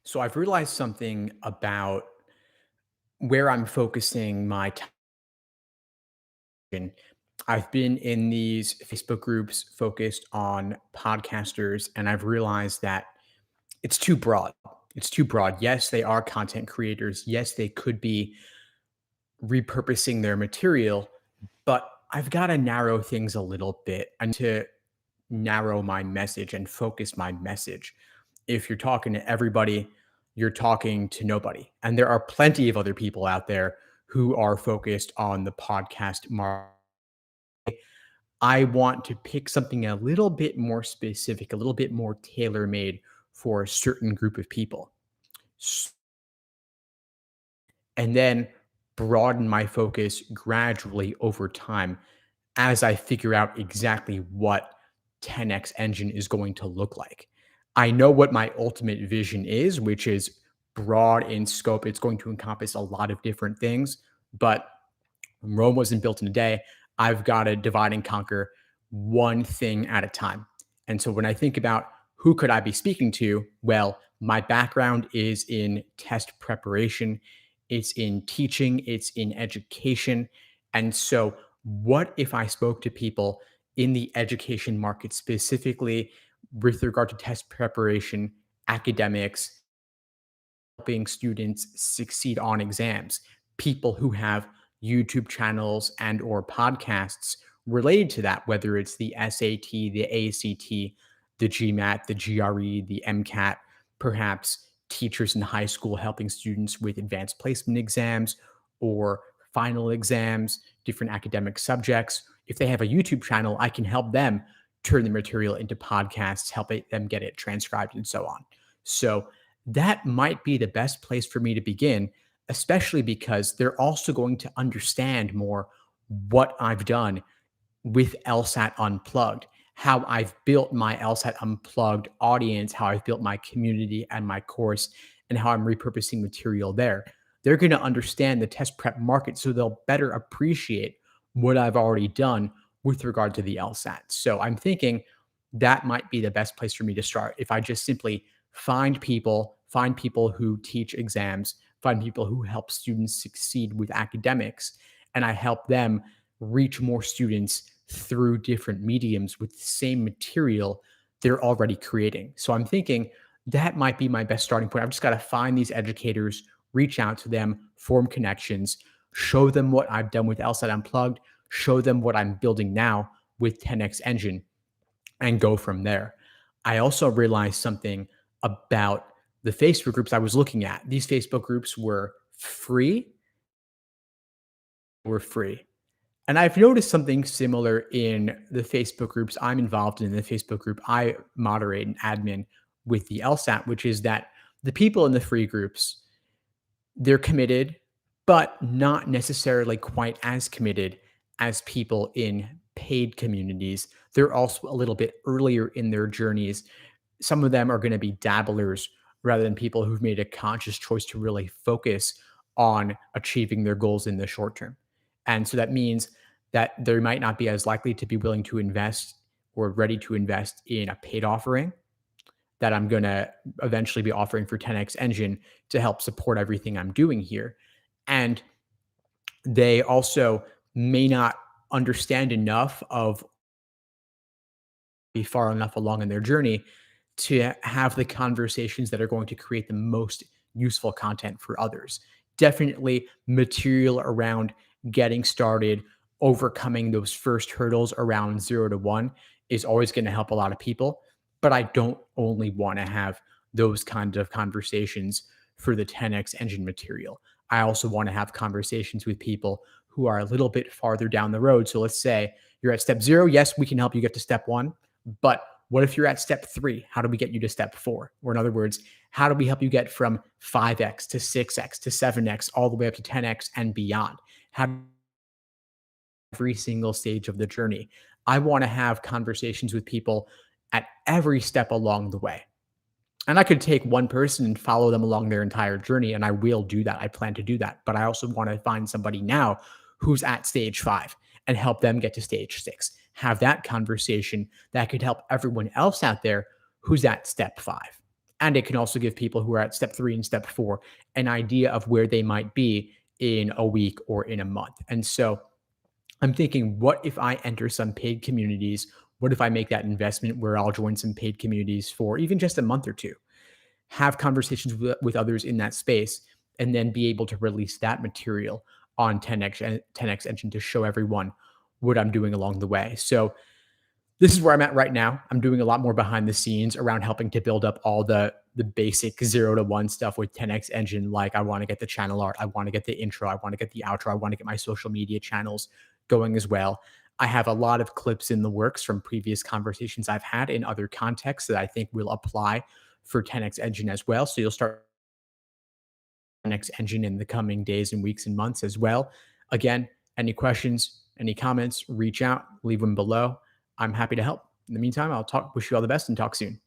So I've realized something about where I'm focusing my time. I've been in these Facebook groups focused on podcasters, and I've realized that it's too broad. It's too broad. Yes, they are content creators. Yes, they could be repurposing their material, but I've got to narrow things a little bit and to narrow my message and focus my message. If you're talking to everybody, you're talking to nobody. And there are plenty of other people out there who are focused on the podcast market. I want to pick something a little bit more specific, a little bit more tailor made for a certain group of people. And then broaden my focus gradually over time as I figure out exactly what 10x engine is going to look like. I know what my ultimate vision is, which is broad in scope. It's going to encompass a lot of different things, but Rome wasn't built in a day. I've got to divide and conquer one thing at a time. And so when I think about who could I be speaking to, well, my background is in test preparation, it's in teaching, it's in education. And so what if I spoke to people in the education market specifically with regard to test preparation, academics, helping students succeed on exams, people who have YouTube channels and or podcasts related to that, whether it's the SAT, the ACT, the GMAT, the GRE, the MCAT, perhaps teachers in high school helping students with advanced placement exams or final exams, different academic subjects. If they have a YouTube channel, I can help them turn the material into podcasts, help them get it transcribed and so on. So that might be the best place for me to begin, especially because they're also going to understand more what I've done with LSAT Unplugged, how I've built my LSAT Unplugged audience, how I've built my community and my course, and how I'm repurposing material there. They're going to understand the test prep market so they'll better appreciate what I've already done with regard to the LSAT. So I'm thinking that might be the best place for me to start if I just simply find people who teach exams, find people who help students succeed with academics, and I help them reach more students through different mediums with the same material they're already creating. So I'm thinking that might be my best starting point. I've just got to find these educators, reach out to them, form connections, show them what I've done with LSAT Unplugged, show them what I'm building now with 10x Engine, and go from there. I also realized something about the Facebook groups I was looking at. These Facebook groups were free. And I've noticed something similar in the Facebook groups I'm involved in, the Facebook group I moderate and admin with the LSAT, which is that the people in the free groups, they're committed, but not necessarily quite as committed as people in paid communities. They're also a little bit earlier in their journeys. Some of them are going to be dabblers rather than people who've made a conscious choice to really focus on achieving their goals in the short term. And so that means that they might not be as likely to be willing to invest or ready to invest in a paid offering that I'm going to eventually be offering for 10x Engine to help support everything I'm doing here. And they also may not understand enough of be far enough along in their journey to have the conversations that are going to create the most useful content for others. Definitely material around getting started, overcoming those first hurdles around 0 to 1 is always going to help a lot of people. But I don't only want to have those kinds of conversations for the 10x engine material. I also want to have conversations with people who are a little bit farther down the road. So let's say you're at step 0. Yes, we can help you get to step 1. But what if you're at step 3? How do we get you to step 4? Or in other words, how do we help you get from 5x to 6x to 7x all the way up to 10x and beyond? How every single stage of the journey. I want to have conversations with people at every step along the way. And I could take one person and follow them along their entire journey, and I will do that. I plan to do that. But I also want to find somebody now who's at stage 5 and help them get to stage 6. Have that conversation that could help everyone else out there who's at step 5. And it can also give people who are at step 3 and step 4 an idea of where they might be in a week or in a month. And so I'm thinking, what if I enter some paid communities? What if I make that investment where I'll join some paid communities for even just a month or two, have conversations with others in that space, and then be able to release that material on 10x engine to show everyone what I'm doing along the way. So this is where I'm at right now. I'm doing a lot more behind the scenes around helping to build up all the basic 0 to 1 stuff with 10x engine. Like, I want to get the channel art, I want to get the intro, I want to get the outro, I want to get my social media channels going as well. I have a lot of clips in the works from previous conversations I've had in other contexts that I think will apply for 10x engine as well. So you'll start 10x engine in the coming days and weeks and months as well. Again, any questions, any comments, reach out, leave them below. I'm happy to help. In the meantime, wish you all the best and talk soon.